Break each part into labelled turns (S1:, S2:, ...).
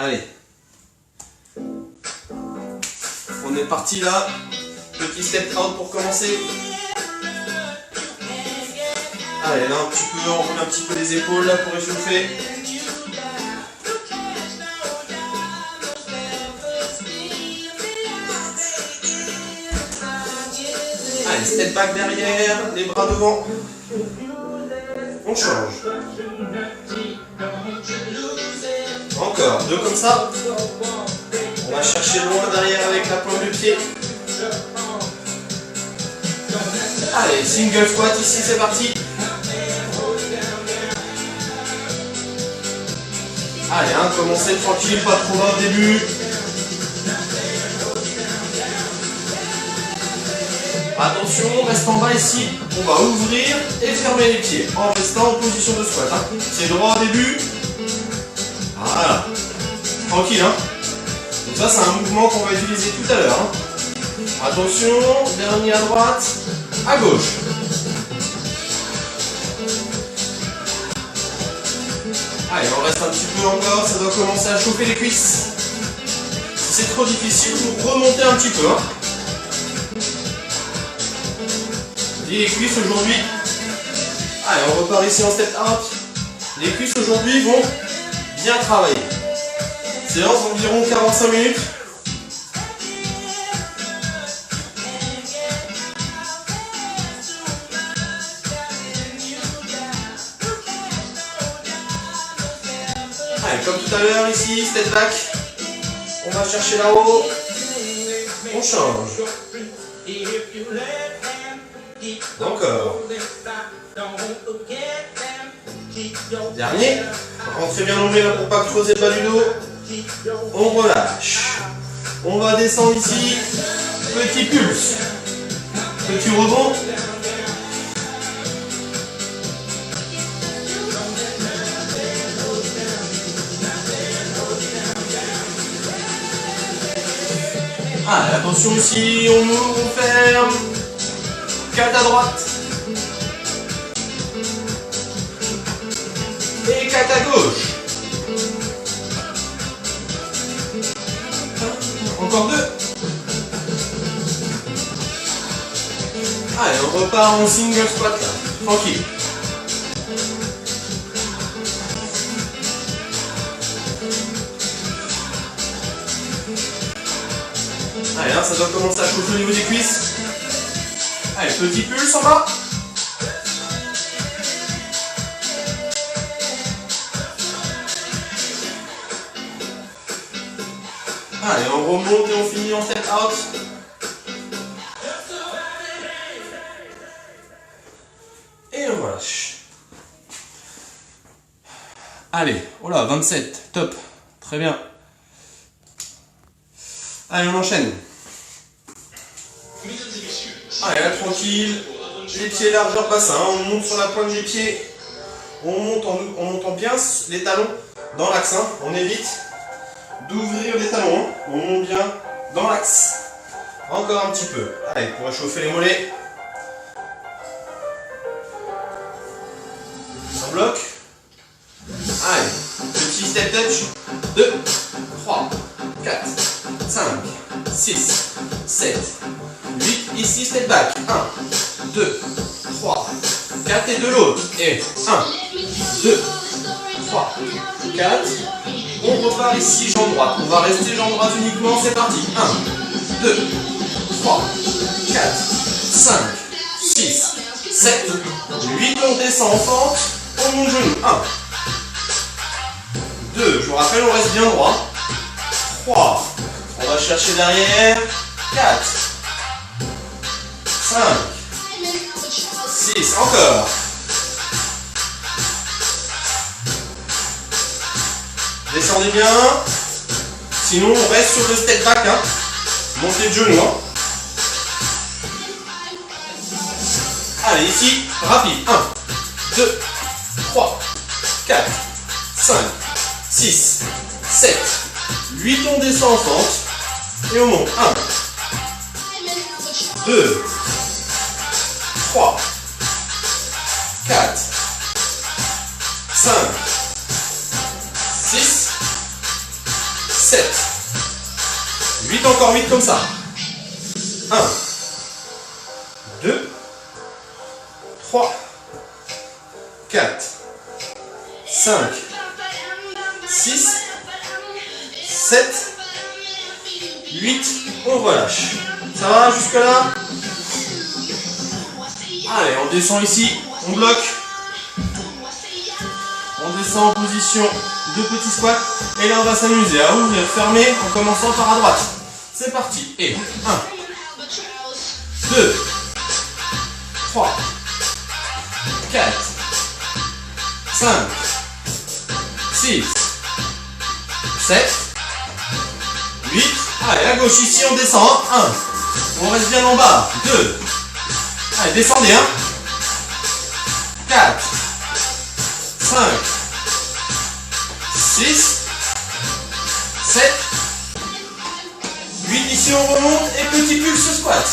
S1: Allez. On est parti là. Petit step out pour commencer. Allez, là un petit peu, on roule un petit peu les épaules là pour réchauffer. Allez, step back derrière, les bras devant. On change. Encore, deux comme ça. On va chercher loin derrière avec la pointe du pied. Allez, single squat ici, c'est parti. Allez, hein, commencez tranquille, pas trop bas au début. Attention, on reste en bas ici. On va ouvrir et fermer les pieds en restant en position de squat. Hein. C'est droit au début. Voilà. Tranquille. Hein. Donc ça, c'est un mouvement qu'on va utiliser tout à l'heure. Hein. Attention, dernier à droite, à gauche. Allez, on reste un petit peu encore. Ça doit commencer à chauffer les cuisses. Si c'est trop difficile, vous remontez un petit peu. Hein. Et les cuisses aujourd'hui, allez, on repart ici en step out. Les cuisses aujourd'hui vont bien travailler. Séance environ 45 minutes. Allez, comme tout à l'heure ici, step back. On va chercher là-haut. On change. Encore. Dernier. Rentrez bien l'onglet là pour pas creuser le bas du dos. On relâche. On va descendre ici. Petit pulse. Petit rebond. Allez, attention ici. On ouvre, on ferme. 4 à droite. Et 4 à gauche. Encore 2. Allez, on repart en single squat là. Tranquille. Allez, là, ça doit commencer à chauffer au niveau des cuisses. Allez, petit pulse en bas. Allez, on remonte et on finit en step out. Et on relâche. Allez, oh là, 27, top, très bien. Allez, on enchaîne. Allez, là, tranquille, les pieds largeur bassin, on monte sur la pointe des pieds, on monte bien les talons dans l'axe, hein. On évite d'ouvrir les talons, hein. On monte bien dans l'axe, encore un petit peu. Allez, pour réchauffer les mollets, on bloque. Allez, petit step touch, 2, 3, 4, 5, 6, 7, 8, ici step back, 1, 2, 3, 4 et de l'autre, et 1, 2, 3, 4, on repart ici jambe droite, on va rester jambe droite uniquement, c'est parti, 1, 2, 3, 4, 5, 6, 7, 8, on descend en fente, on monte genou, 1, 2, je vous rappelle, on reste bien droit, 3, on va chercher derrière, 4, 5, 6, encore. Descendez bien. Sinon, on reste sur le step back. Hein. Montez le genou. Hein. Allez, ici, rapide. 1, 2, 3, 4, 5, 6, 7, 8, on descend en fente. Et on monte. 1, 2, 3, 4, 5, 6, encore 8 comme ça. 1, 2, 3, 4, 5, 6, 7, 8, on relâche. Ça va jusque là? Allez, on descend ici, on bloque. On descend en position de petit squat. Et là, on va s'amuser à ouvrir, fermer en commençant par à droite. C'est parti. Et 1, 2, 3, 4, 5, 6, 7, 8. Allez, à gauche, ici, on descend. 1. On reste bien en bas. 2. Allez, descendez. 4, 5, 6, 7, 8. Ici, on remonte. Et petit pulse squat.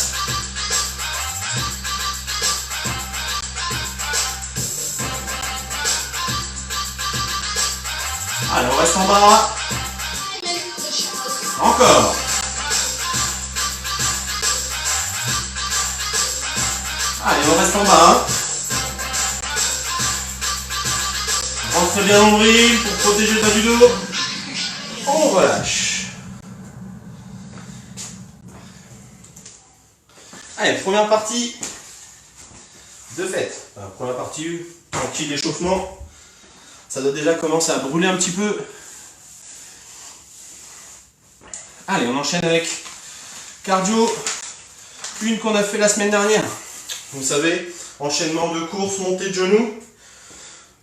S1: Allez, on reste en bas. Encore. Allez, on reste en bas. Rentrez bien nombril pour protéger le bas du dos. On relâche. Allez, première partie de fait. Enfin, première partie tranquille, l'échauffement. Ça doit déjà commencer à brûler un petit peu. Allez, on enchaîne avec cardio. Une qu'on a fait la semaine dernière. Vous savez, enchaînement de course, montée de genoux.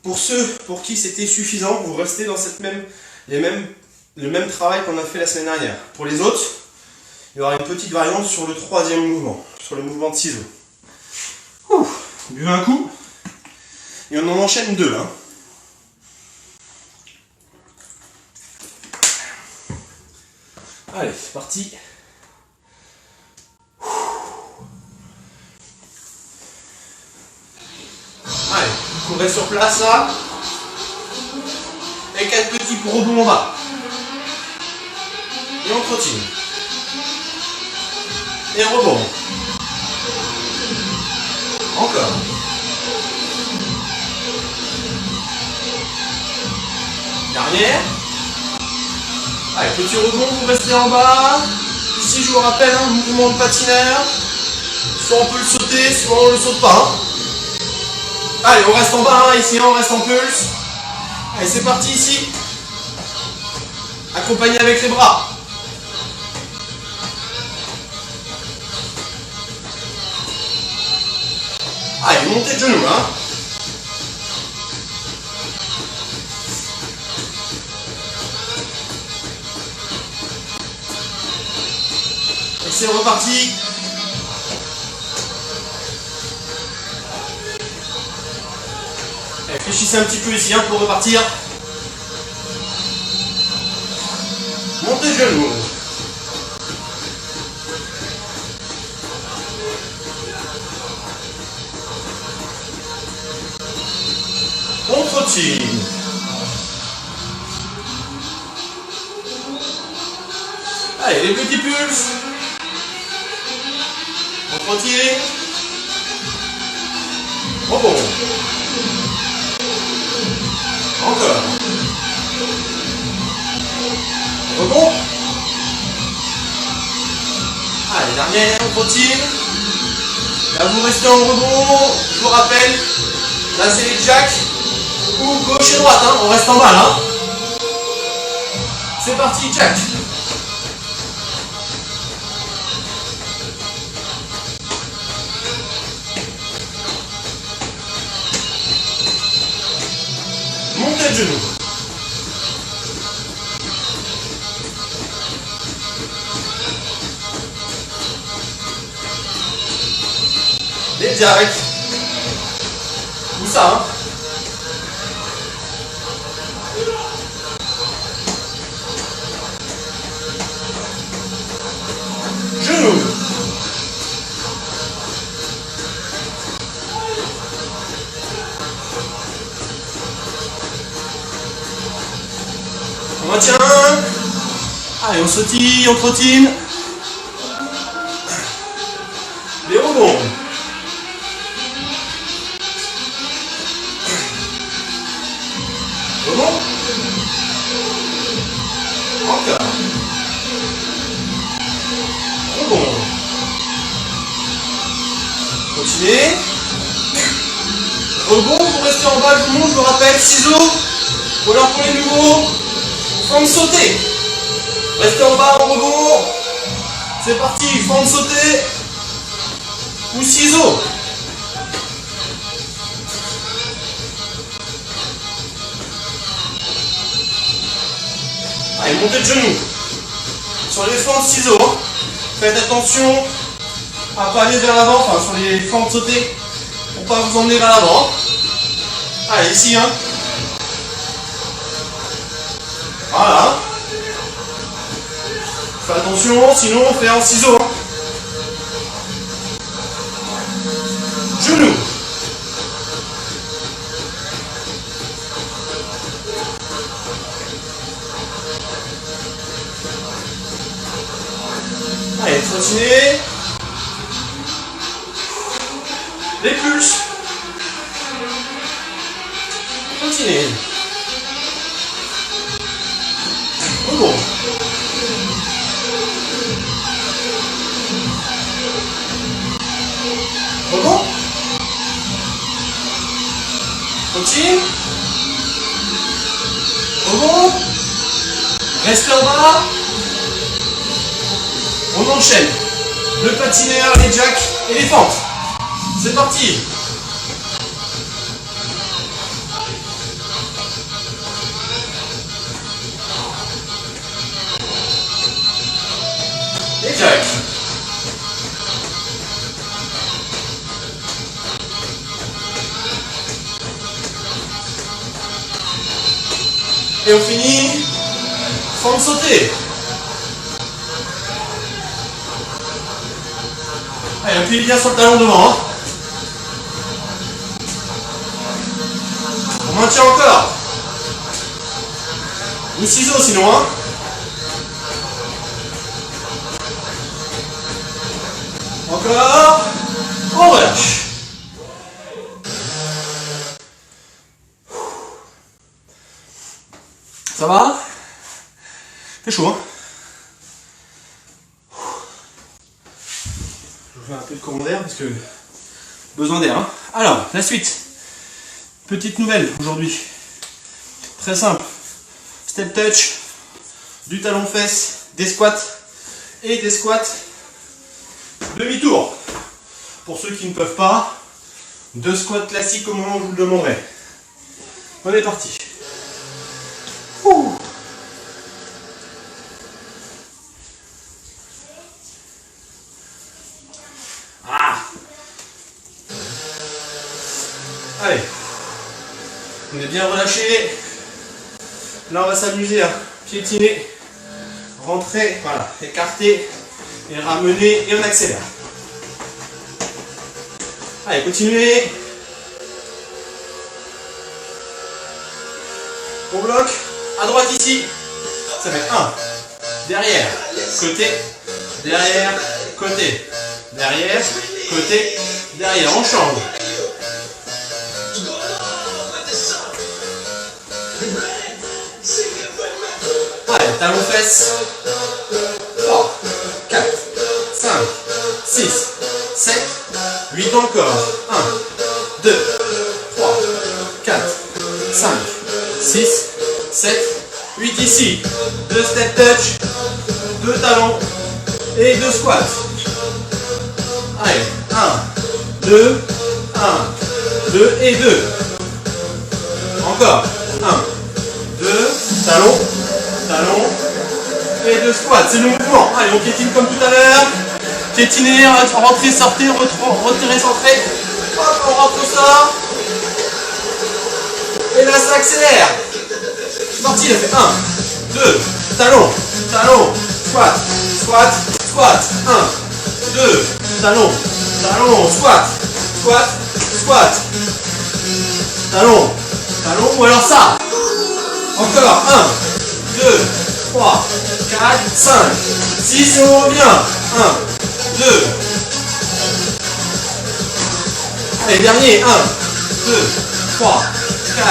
S1: Pour ceux pour qui c'était suffisant, vous restez dans le même travail qu'on a fait la semaine dernière. Pour les autres, il y aura une petite variante sur le troisième mouvement, sur le mouvement de ciseaux. Buvez un coup. Et on en enchaîne deux. Allez, c'est parti. Allez, courez sur place là. Et 4 petits rebonds en bas. Et on trottine. Et rebond. Encore. Dernière. Allez, petit rebond, vous restez en bas. Ici, je vous rappelle, un mouvement de patineur. Soit on peut le sauter, soit on ne le saute pas. Allez, on reste en bas, ici, on reste en pulse. Allez, c'est parti ici. Accompagné avec les bras. Allez, montez de genoux, Et c'est reparti. Réfléchissez un petit peu ici pour repartir. Montez de genoux. On trottine. Allez, les petits pulses. On trottine. Rebond. Encore. Rebond. Allez, dernière, on trottine. Là, vous restez en rebond. Je vous rappelle, là, c'est les jacks. Ou gauche et droite, on reste en bas là. C'est parti, jack. Montez de genoux. Les jacks. Où ça, Genoux. On maintient. Allez, on sautille, on trottine. Rebond. Rebond. Encore. Rebond. Continuez. Rebond, vous restez en bas, tout le monde, je vous rappelle, ciseaux. Ou alors pour les nouveaux, forme sautée. Restez en bas en rebond. C'est parti, forme sautée. Ou ciseaux. Allez, montez de genoux. Sur les formes ciseaux, hein. Faites attention à ne pas aller vers l'avant, enfin sur les formes sautées, pour ne pas vous emmener vers l'avant. Allez, ici, hein. Voilà. Faites attention, sinon on fait en ciseaux. Hein. Genoux. Allez, continuez. Les pulses. Continuez. Rebond. Rebond. Continue. Rebond. Restez en bas. On enchaîne. Le patineur, les jacks et les fentes. C'est parti. Les jacks. Et on finit. Forme sautée. Allez, appuyez bien sur le talon devant. Hein. On maintient encore. Ou ciseaux sinon. Hein. Encore. On relâche. Ça va? C'est chaud, hein? Je vous fais un peu de courant d'air parce que besoin d'air. Hein. Alors, la suite. Petite nouvelle aujourd'hui. Très simple. Step touch, du talon fesse, des squats et des squats demi-tour. Pour ceux qui ne peuvent pas, 2 squats classiques au moment où je vous le demanderai. On est parti. Ouh. Ah. Allez. On est bien relâché. Là, on va s'amuser à piétiner, rentrer, voilà, écarter et ramener et on accélère. Allez, continuez. On bloque. À droite ici. Ça fait 1. Derrière, côté, derrière, côté, derrière, côté, derrière. On change. Allez, talon fesse. 3, 4, 5, 6, 7, 8 encore. 1, 2, 3, 4, 5, 6, 7, 8 ici. 2 step touch, 2 talons et 2 squats. Allez, 1, 2, 1, 2 et 2. Encore. 1, 2, talons, talons et 2 squats. C'est le mouvement. Allez, on piétine comme tout à l'heure. Piétiner, rentrer, sortir, retirer, centrer. Hop, on rentre ça. Et là, ça accélère. C'est parti, il a fait 1, 2, talon, talon, squat, squat, squat. 1, 2, talon, talon, squat, squat, squat. Talon, talon, ou alors ça. Encore 1, 2, 3, 4, 5, 6 et on revient. 1, 2, Allez, dernier. 1, 2, 3, 4.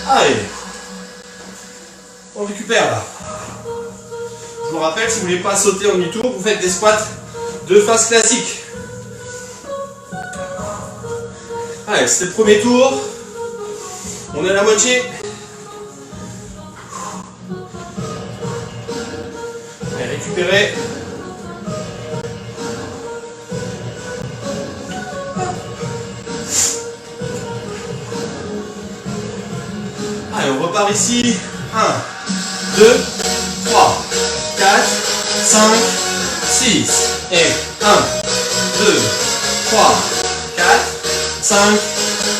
S1: Allez. On récupère là. Je vous rappelle, si vous ne voulez pas sauter en demi-tour, vous faites des squats de phase classique. Allez, c'est le premier tour. On est à la moitié. Allez, récupérez. Allez, on repart ici. 1, 2, 3, 4, 5, 6. Et 1, 2, 3, 4, 5,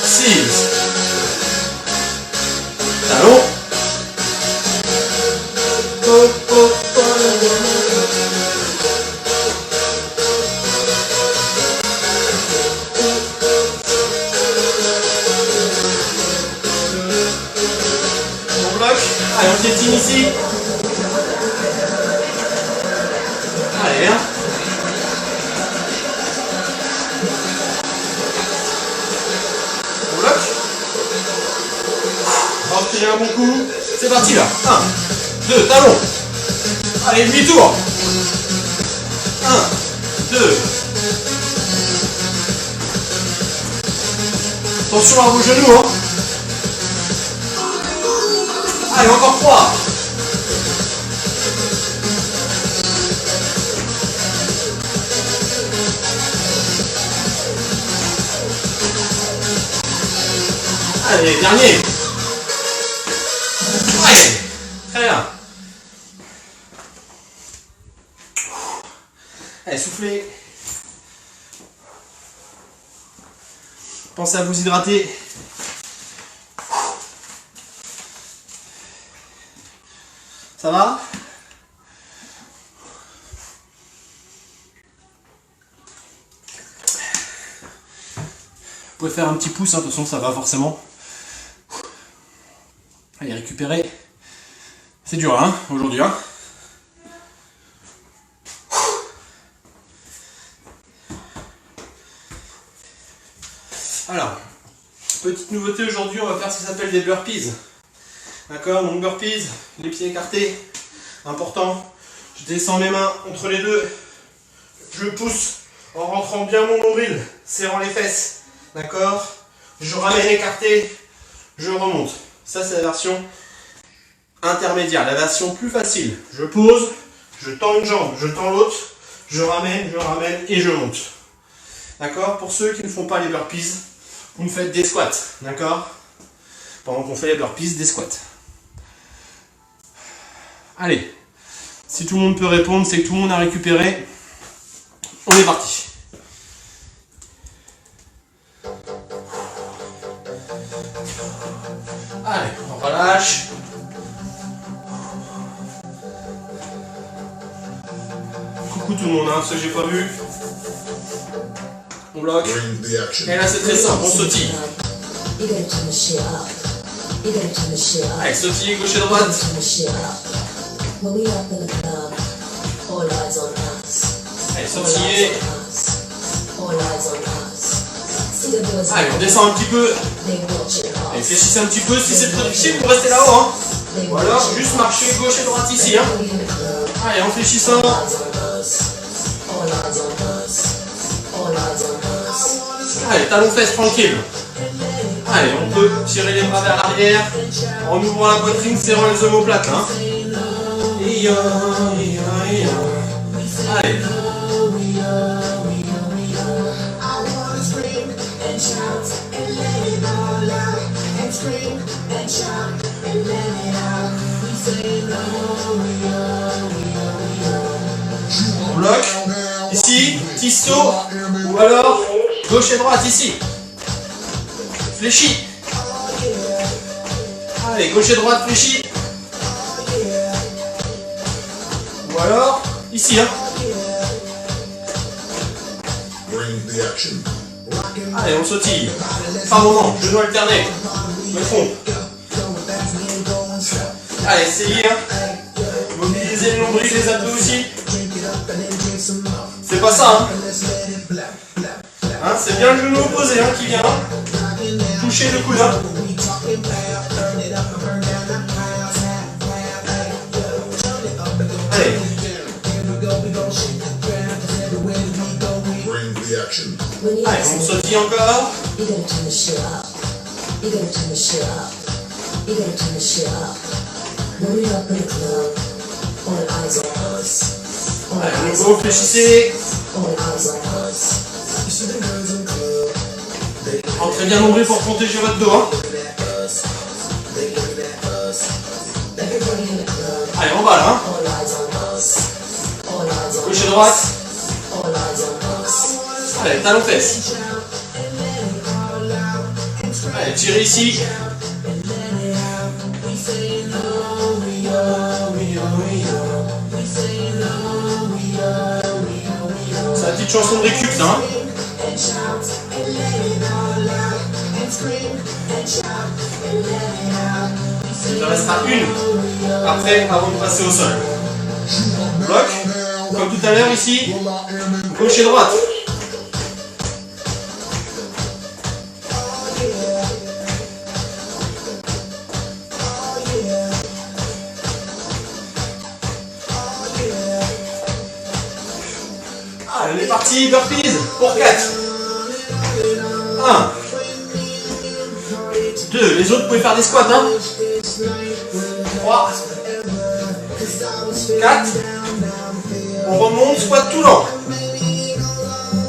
S1: 6. Talon. On bloque. Allez, on piétine ici. Allez, viens. On bloque. On va retirer un bon coup. C'est parti là. 1, 2, talon. Allez, demi-tour. 1, 2. Attention à vos genoux, hein. Allez, encore 3. Allez, dernier. Allez, très bien. Allez, soufflez. Pensez à vous hydrater. Ça va? Vous pouvez faire un petit pouce, hein, de toute façon ça va forcément. Allez, récupérer. C'est dur hein, aujourd'hui. Hein. Alors, petite nouveauté aujourd'hui, on va faire ce qui s'appelle des burpees. D'accord, donc burpees, les pieds écartés, important. Je descends mes mains entre les deux, je pousse en rentrant bien mon nombril, serrant les fesses. D'accord, je ramène écarté, je remonte. Ça c'est la version intermédiaire, la version plus facile. Je pose, je tends une jambe, je tends l'autre, je ramène et je monte. D'accord, pour ceux qui ne font pas les burpees, vous me faites des squats. D'accord, pendant qu'on fait les burpees, des squats. Allez, si tout le monde peut répondre, c'est que tout le monde a récupéré. On est parti. Allez, on relâche. Coucou tout le monde, hein, ceux que j'ai pas vu. On bloque. Et là c'est très simple, on sautille. Allez, sautille gauche et droite. Allez, sautillez. Allez, on descend un petit peu. Allez, fléchissez un petit peu. Si c'est trop difficile, vous restez là-haut. Hein. Ou alors, juste marcher gauche et droite ici. Hein. Allez, en fléchissant. Allez, talons fesses tranquille. Allez, on peut tirer les bras vers l'arrière en ouvrant la poitrine, serrant les omoplates. Hein. Allez. On bloque. Ici, petit saut. Ou alors, gauche et droite, ici. Fléchis. Allez, gauche et droite, fléchis. Ou alors, ici. Hein. Allez, on sautille. Par moment, genoux alternés. Le front. Allez, essayez. Hein. Mobilisez le nombril, les abdos aussi. C'est pas ça, hein. Hein, c'est bien le genou opposé hein, qui vient toucher le coude. Hein. Allez. Allez, on sautille encore. Allez, vous réfléchissez. Entrez bien nombril pour protéger votre dos. Hein. Allez, on balle. Hein. Gauche et droite. Allez, talon fesse. Allez, tirez ici. C'est la petite chanson de récup, ça. Hein. Il en restera une après, avant de passer au sol. Bloc, comme tout à l'heure ici, gauche et droite. Allez, on est parti, burpees pour 4. 1. 2. Les autres, vous pouvez faire des squats. Hein. 3. 4. On remonte, squat tout lent.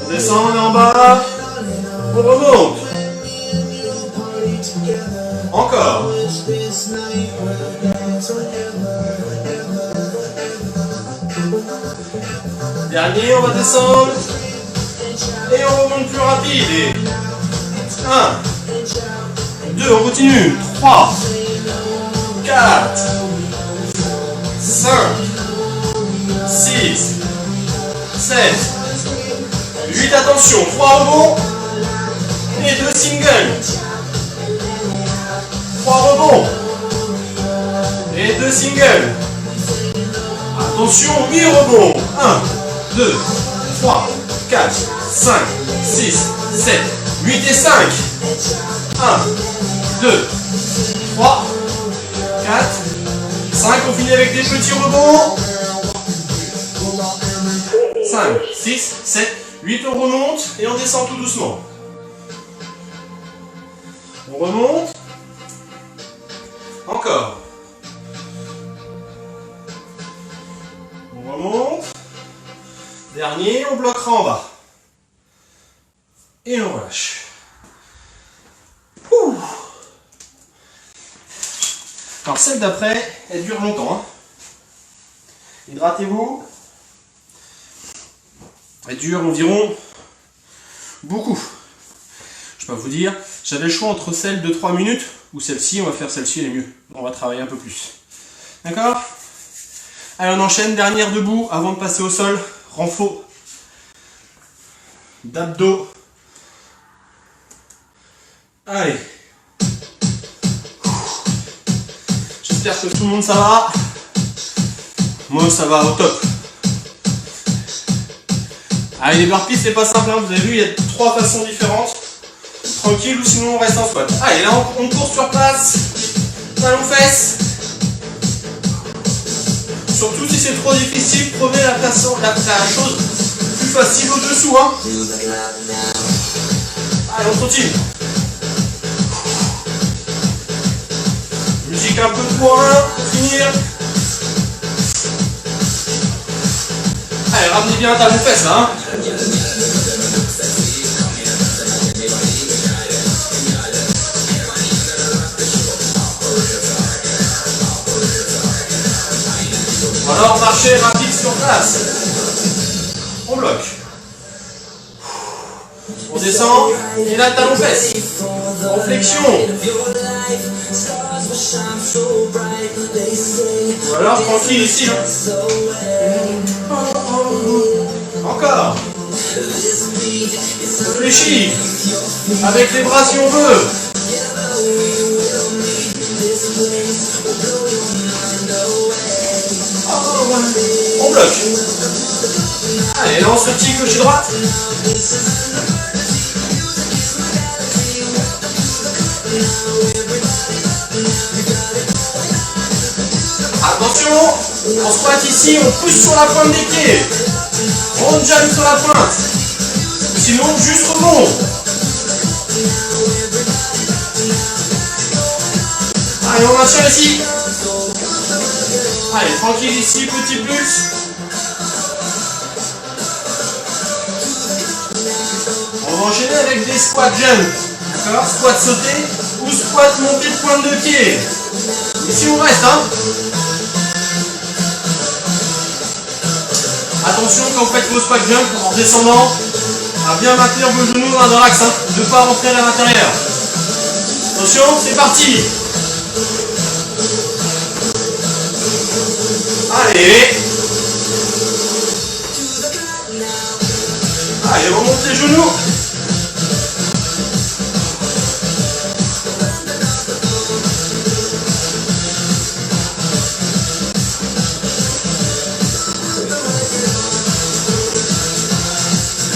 S1: On descend, on est en bas. On remonte. Encore. Dernier, on va descendre. Et on remonte plus rapide. Et 1, 2, on continue. 3, 4, 5, 6, 7, 8, attention. 3 rebonds. Et 2 singles. 3 rebonds. Et 2 singles. Attention, 8 rebonds. 1, 2, 3, 4, 5, 6, 7, 8 et 5. 1, 2, 3, 4, 5. On finit avec des petits rebonds. 5, 6, 7, 8. On remonte et on descend tout doucement. On remonte. Encore. On remonte. Dernier, on bloquera en bas. Et on relâche. Ouh. Alors celle d'après, elle dure longtemps. Hein. Hydratez-vous. Elle dure environ beaucoup. Je peux pas vous dire. J'avais le choix entre celle de 3 minutes ou celle-ci. On va faire celle-ci, elle est mieux. On va travailler un peu plus. D'accord? Allez, on enchaîne. Dernière debout avant de passer au sol. Renfort d'abdos. Allez. J'espère que tout le monde ça va. Moi ça va au top. Allez, les burpees c'est pas simple, hein. Vous avez vu, il y a 3 façons différentes. Tranquille ou sinon on reste en squat. Allez, là on court sur place. Talons fesses. Surtout si c'est trop difficile, prenez la chose plus facile au-dessous. Hein. Allez, on continue. Musique un peu de poids pour finir. Allez, ramenez bien un talon fesses là. Hein. Alors marchez rapide sur place. On bloque. On descend. Et là talon fesses. En flexion. Ou alors tranquille ici. Encore. Réfléchis. Avec les bras si on veut. On bloque. Allez, là on se tire gauche et droite. Attention, on squat ici, on pousse sur la pointe des pieds. On jump sur la pointe. Sinon, juste rebond. Allez, on maintient ici. Allez, tranquille ici, petit pulse. On va enchaîner avec des squats jump. D'accord? Squat sauté ou squat monté de pointe de pied. Ici on reste, hein. Attention quand vous faites vos squat jump en descendant, à bien maintenir vos genoux dans l'axe, hein, de ne pas rentrer à l'intérieur. Attention, c'est parti. Allez. Allez, remonte les genoux.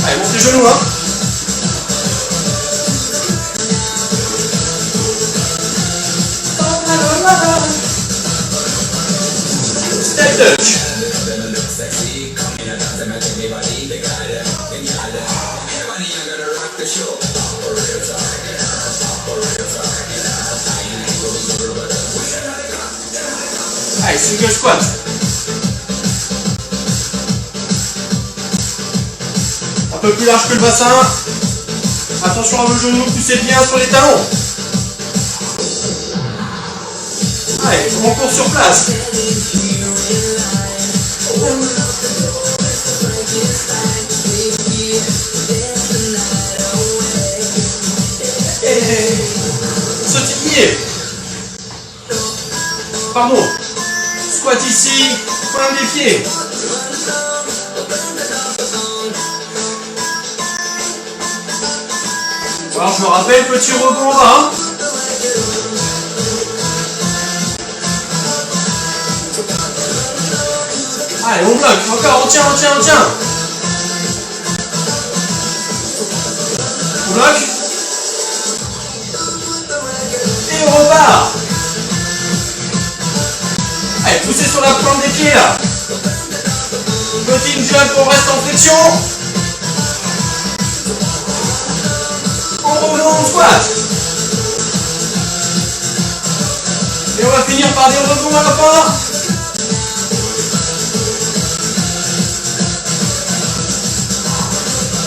S1: Allez, monte les genoux, hein. Step touch. Allez, single squat. Un peu plus large que le bassin. Attention à vos genoux, poussez bien sur les talons. Allez, on court sur place. Sautiller. Pardon. Squat ici, pointe des pieds. Alors je me rappelle, petit rebond en bas. Allez, on bloque, encore, on tient. On bloque. Et on repart. Allez, poussez sur la pointe des pieds là. Petit jump, on reste en flexion. On revient en squat. Et on va finir par des rebonds à la fin.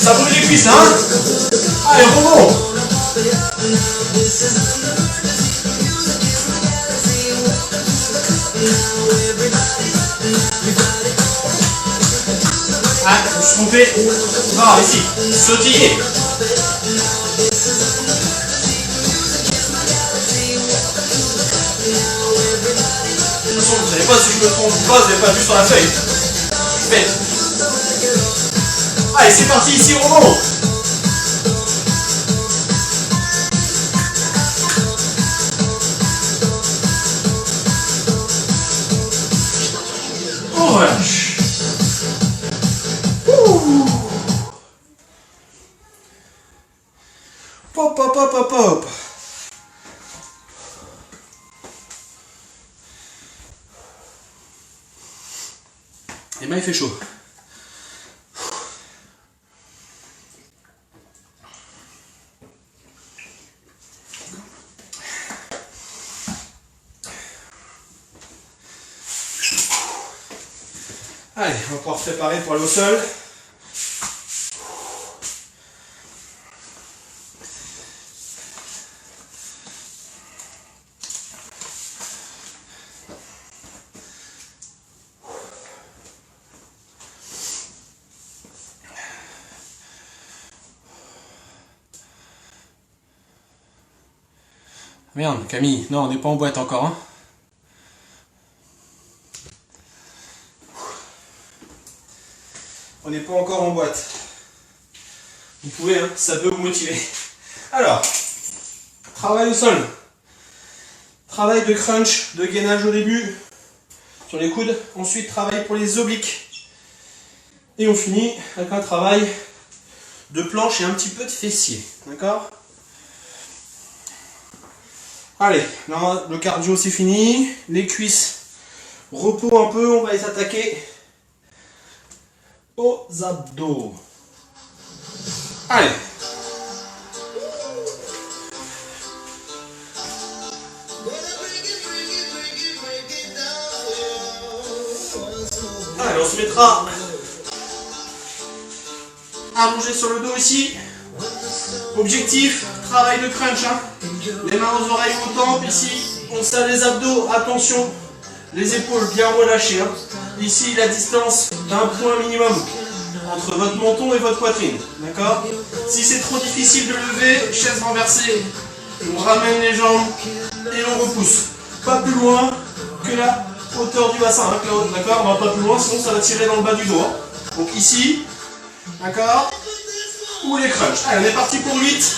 S1: Ça brûle les cuisses, hein. Allez, rebond. Ah, je me suis trompé. Non, ici, sautiller. Vous savez pas si je me trompe ou pas, vous n'avez pas vu sur la feuille. Faites. Allez, c'est parti, ici on remonte. On relâche. Pop, pop, pop, pop, pop. Et ben il fait chaud. Allez, on va pouvoir se préparer pour aller au sol. Merde, Camille, non, on n'est pas en boîte encore, hein. On n'est pas encore en boîte. Vous pouvez, hein, ça peut vous motiver. Alors, travail au sol. Travail de crunch, de gainage au début, sur les coudes. Ensuite, travail pour les obliques. Et on finit avec un travail de planche et un petit peu de fessier. D'accord ? Allez, là, le cardio c'est fini. Les cuisses, Repos un peu, on va s'attaquer aux abdos. Allez. Allez, on se mettra allongé sur le dos ici. Objectif, travail de crunch. Hein. Les mains aux oreilles aux tempes. Ici, on serre les abdos. Attention, les épaules bien relâchées. Hein. Ici, la distance d'un point minimum entre votre menton et votre poitrine. D'accord? Si c'est trop difficile de lever, chaise renversée, on ramène les jambes et on repousse. Pas plus loin que la hauteur du bassin. Hein, d'accord? On va pas plus loin, sinon ça va tirer dans le bas du dos. Hein. Donc ici, d'accord? Ou les crunchs. Allez, on est parti pour 8.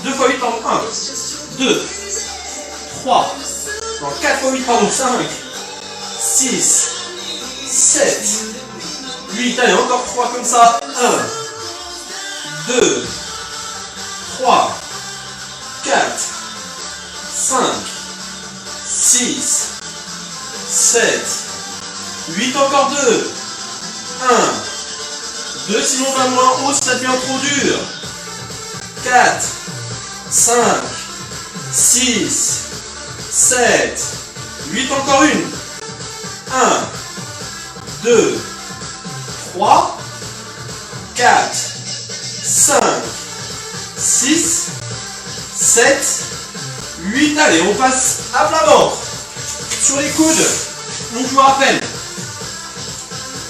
S1: 2 x 8, pardon. 1, 2, 3, non, 4 x 8, pardon. 5, 6, 7, 8. Allez, encore 3 comme ça. 1, 2, 3, 4, 5, 6, 7, 8, encore 2. 1, 2, sinon on va moins haut si ça devient trop dur. 4, 5, 6, 7, 8, encore une. 1, 2, 3, 4, 5, 6, 7, 8. Allez, on passe à plat ventre. Sur les coudes, donc je vous rappelle.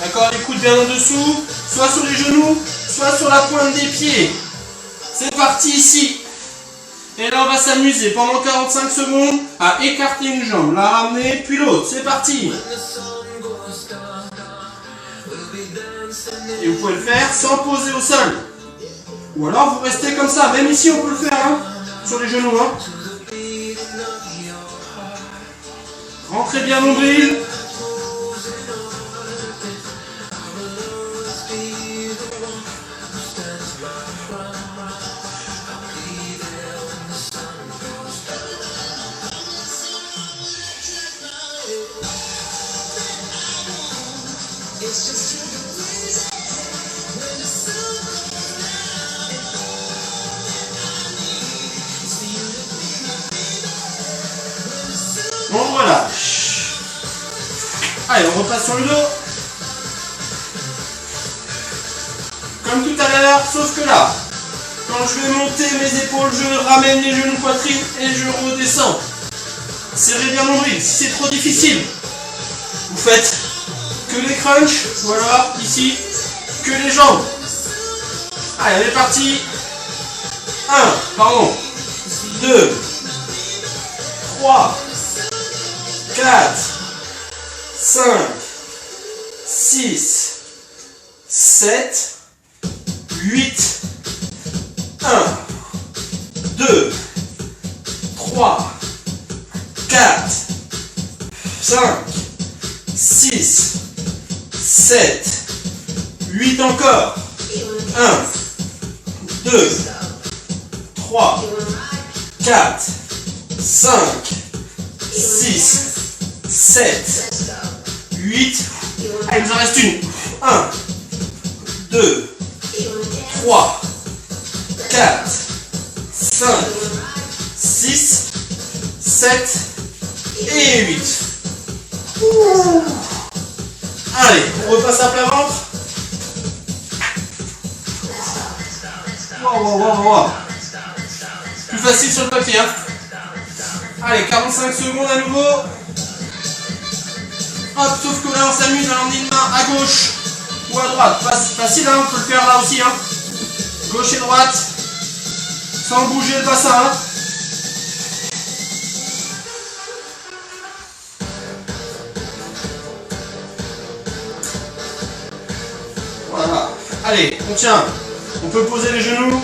S1: D'accord, les coudes bien en dessous, soit sur les genoux, soit sur la pointe des pieds. C'est parti ici. Et là, on va s'amuser pendant 45 secondes à écarter une jambe, la ramener, puis l'autre. C'est parti. Et vous pouvez le faire sans poser au sol. Ou alors, vous restez comme ça. Même ici, on peut le faire, hein, sur les genoux. Hein. Rentrez bien nombril. On relâche. Allez, on repasse sur le dos. Comme tout à l'heure, sauf que là, quand je vais monter mes épaules, je ramène les genoux poitrine et je redescends. Serrez bien nombril. Si c'est trop difficile, vous faites que les crunchs, voilà, ici, que les jambes. Allez, on est parti. 2, 3, 4, 5, 6, 7, 8, 1, 2, 3, 4, 5, 6, 7, 8 encore. 1, 2, 3, 4, 5, 6, 7, 8. Allez, il nous en reste une. 1, 2, 3, 4, 5, 6, 7 et 8. Ouh. Allez, on repasse à plat ventre. Wow. Plus facile sur le papier. Hein. Allez, 45 secondes à nouveau. Hop, sauf que là on s'amuse à emmener une main à gauche ou à droite. Facile, hein, on peut le faire là aussi. Hein. Gauche et droite. Sans bouger le bassin. Hein. Voilà. Allez, on tient. On peut poser les genoux.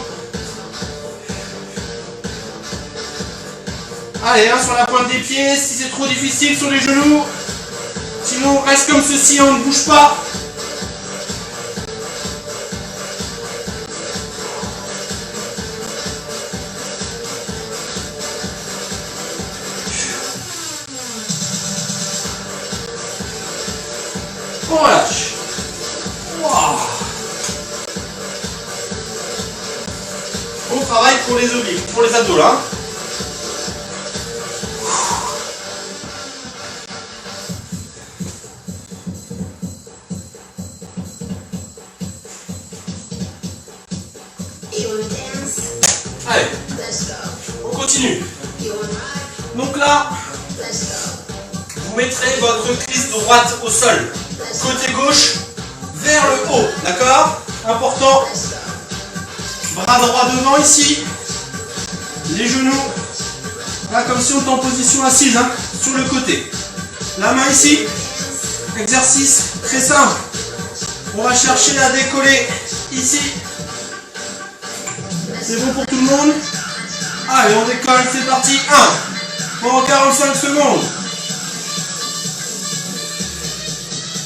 S1: Allez, hein, sur la pointe des pieds, si c'est trop difficile sur les genoux. Sinon, on reste comme ceci, on ne bouge pas. On travaille pour les obliques, pour les abdos là. Allez, on continue. Donc là, vous mettrez votre cuisse droite au sol, côté gauche vers le haut, d'accord? Important. Bras droit devant ici, les genoux, là comme si on était en position assise, hein, sur le côté. La main ici, exercice très simple. On va chercher à décoller ici. C'est bon pour tout le monde? Allez, on décolle, c'est parti. 1. Pendant 45 secondes.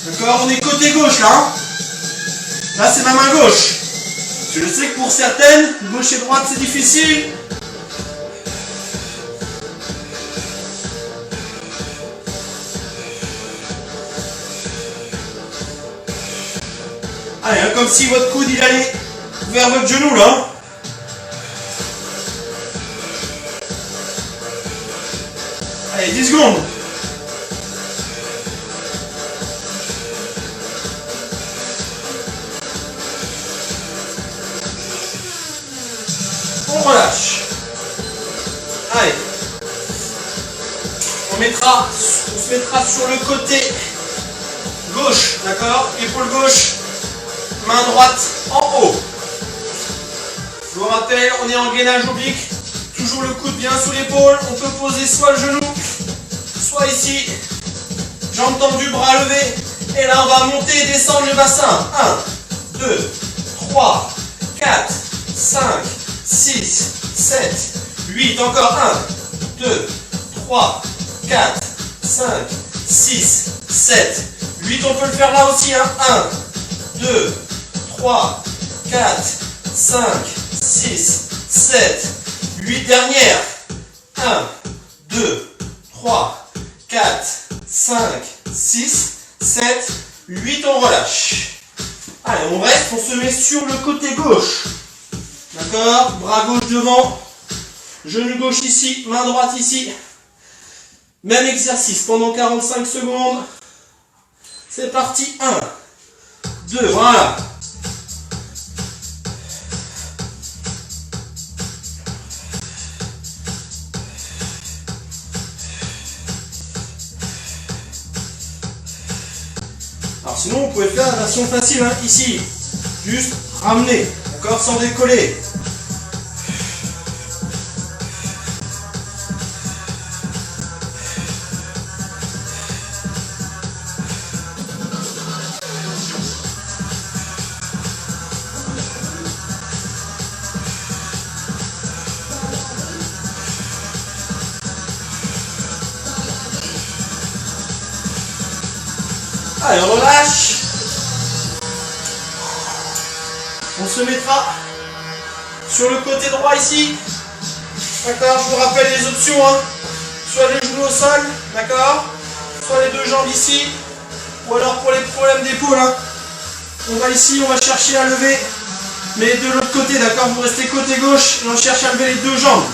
S1: D'accord, on est côté gauche là. Hein. Là, c'est ma main gauche. Je sais que pour certaines, gauche et droite, c'est difficile. Allez, hein, comme si votre coude il allait vers votre genou là. Allez, 10 secondes. On relâche. Allez. On se mettra sur le côté gauche, d'accord? Épaule gauche, main droite en haut. Je vous rappelle, on est en gainage oblique. Toujours le coude bien sous l'épaule. On peut poser soit le genou, soit ici. Jambes tendues, bras levés. Et là, on va monter et descendre le bassin. 1, 2, 3, 4, 5, 6, 7, 8. Encore 1, 2, 3, 4, 5, 6, 7, 8. On peut le faire là aussi. 1, 2, 3, 4, 5, 6, 7, 8 dernières. 1, 2, 3, 4, 5, 6, 7, 8. On relâche. Allez, on reste, on se met sur le côté gauche. D'accord? Bras gauche devant. Genou gauche ici, main droite ici. Même exercice pendant 45 secondes. C'est parti. 1, 2, voilà. Alors sinon, vous pouvez faire la version facile, hein, ici. Juste ramener, d'accord, sans décoller. Allez, on relâche. On se mettra sur le côté droit ici. D'accord, je vous rappelle les options. Hein. Soit les genoux au sol, d'accord. Soit les deux jambes ici. Ou alors pour les problèmes d'épaule. Hein. On va ici, on va chercher à lever. Mais de l'autre côté, d'accord. Vous restez côté gauche et on cherche à lever les deux jambes.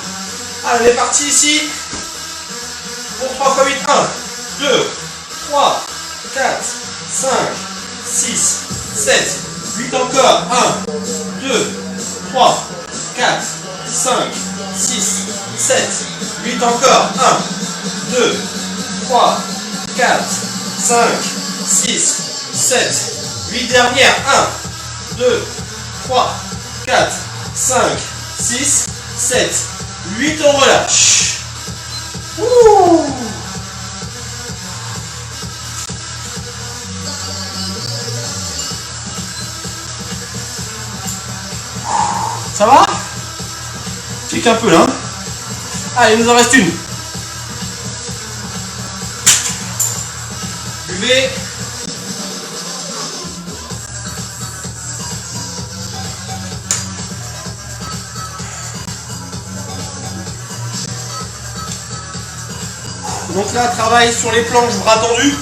S1: Allez, on est parti ici. Pour 3 x 8. 1, 2, 3, 4, 5, 6, 7, 8 encore. 1, 2, 3, 4, 5, 6, 7, 8 encore. 1, 2, 3, 4, 5, 6, 7, 8 dernières. 1, 2, 3, 4, 5, 6, 7, 8. On relâche. Ouh. Ça va? Pique un peu là. Allez, il nous en reste une. Buvez. Donc là, travail sur les planches, bras tendus.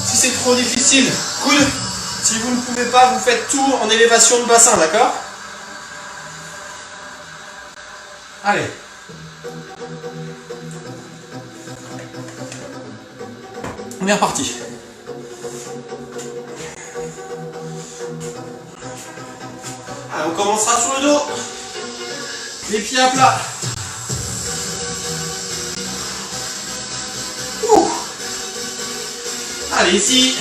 S1: Si c'est trop difficile, coude. Si vous ne pouvez pas, vous faites tout en élévation de bassin, d'accord? Allez. On est reparti. Allez, on commencera sur le dos. Les pieds à plat. Ouh. Allez, ici.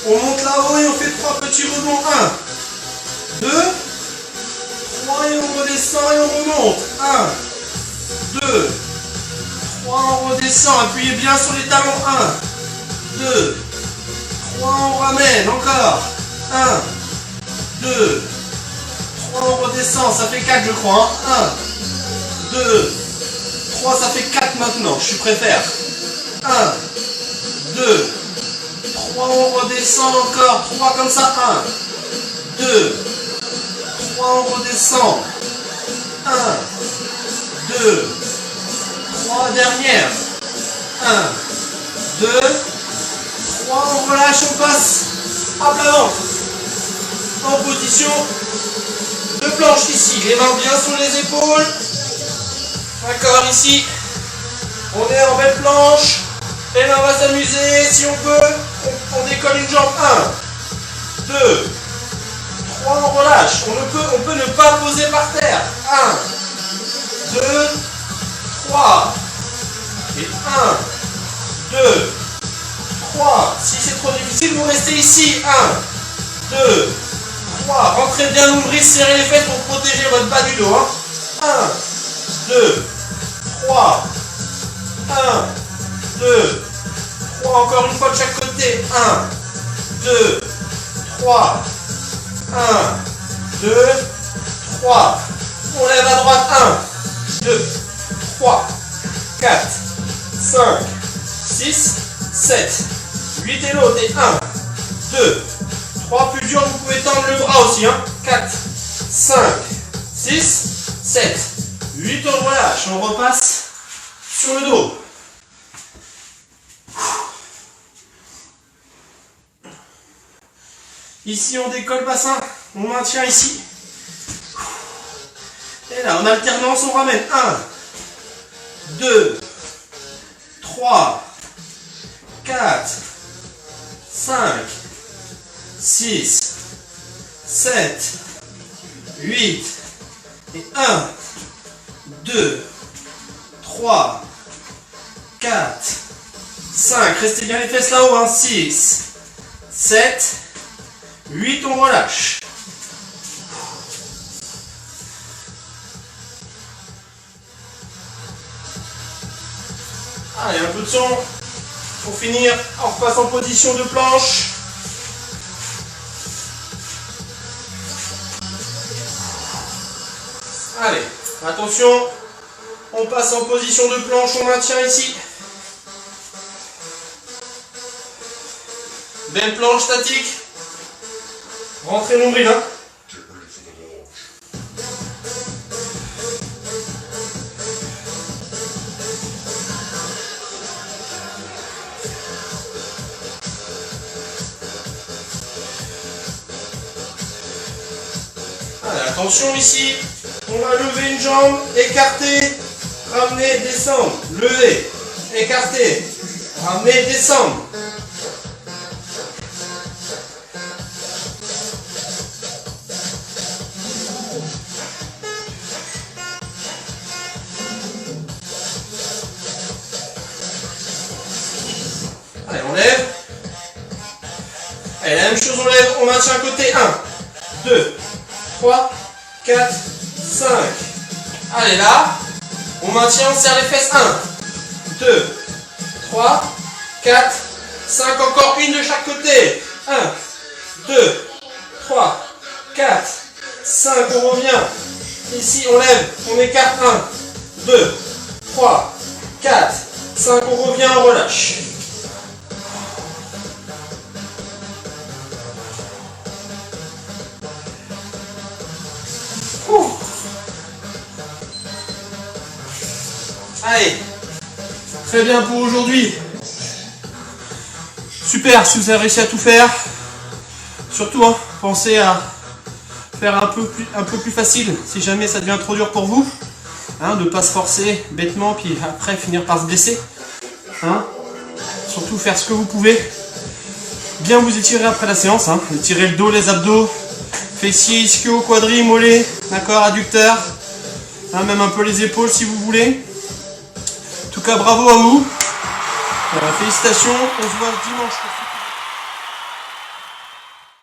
S1: On monte là-haut et on fait 3 petits rebonds. 1, 2, 3 et on redescend et on remonte. 1, 2, 3, on redescend. Appuyez bien sur les talons. 1, 2, 3, on ramène. Encore. 1, 2, 3, on redescend. Ça fait 4, je crois. 1, 2, 3, ça fait 4 maintenant. Je préfère. 1, 2, 3, on redescend encore. 3 comme ça. 1, 2, 3, on redescend. 1, 2, 3, dernière. 1, 2, 3, on relâche, on passe à plat ventre. En position de planche ici. Les mains bien sur les épaules. D'accord, ici. On est en belle planche. Et là, on va s'amuser. Si on peut, on décolle une jambe. 1, 2, 3, on relâche. On peut ne pas poser par terre. 1, 2, 3. Et 1, 2, 3. Si c'est trop difficile, vous restez ici. 1, 2, 3. Rentrez bien l'ombril, serrez les fesses pour protéger votre bas du dos. 1, 2, 3. 1, 2, 3. Encore une fois de chaque côté. 1, 2, 3. 1, 2, 3. On lève à droite. 1, 2, 3, 4, 5, 6, 7, 8 et l'autre. Et 1, 2, 3. Plus dur, vous pouvez tendre le bras aussi. 4, 5, 6, 7, 8. On relâche. On repasse sur le dos. Ici, on décolle bassin. On maintient ici. Et là, en alternance, on ramène. 1, 2, 3, 4, 5, 6, 7, 8. Et 1, 2, 3, 4, 5. Restez bien les fesses là-haut. 6, 7, 8. On relâche. Allez, un peu de son. Pour finir, on repasse en position de planche. Allez, attention. On passe en position de planche, on maintient ici. Belle planche statique. Rentrez nombril. Allez, attention ici. On va lever une jambe, écarter, ramener, descendre, lever, écarter, ramener, descendre. Allez, on lève. Allez, la même chose, on lève, on maintient un côté. 1, 2, 3, 4, 5. Allez, là, on maintient, on serre les fesses. 1, 2, 3, 4, 5. Encore une de chaque côté. 1, 2, 3, 4, 5. On revient. Ici, on lève, on écarte. 1, 2, 3, 4, 5. On revient, on relâche. Allez, très bien pour aujourd'hui. Super si vous avez réussi à tout faire. Surtout, pensez à faire un peu plus facile si jamais ça devient trop dur pour vous. Hein, de ne pas se forcer bêtement, puis après finir par se blesser. Hein, surtout faire ce que vous pouvez. Bien vous étirer après la séance. Hein. Étirer le dos, les abdos, fessiers, ischio, quadri, mollet, d'accord, adducteur. Hein, même un peu les épaules si vous voulez. En tout cas, bravo à vous. Félicitations. On se voit dimanche.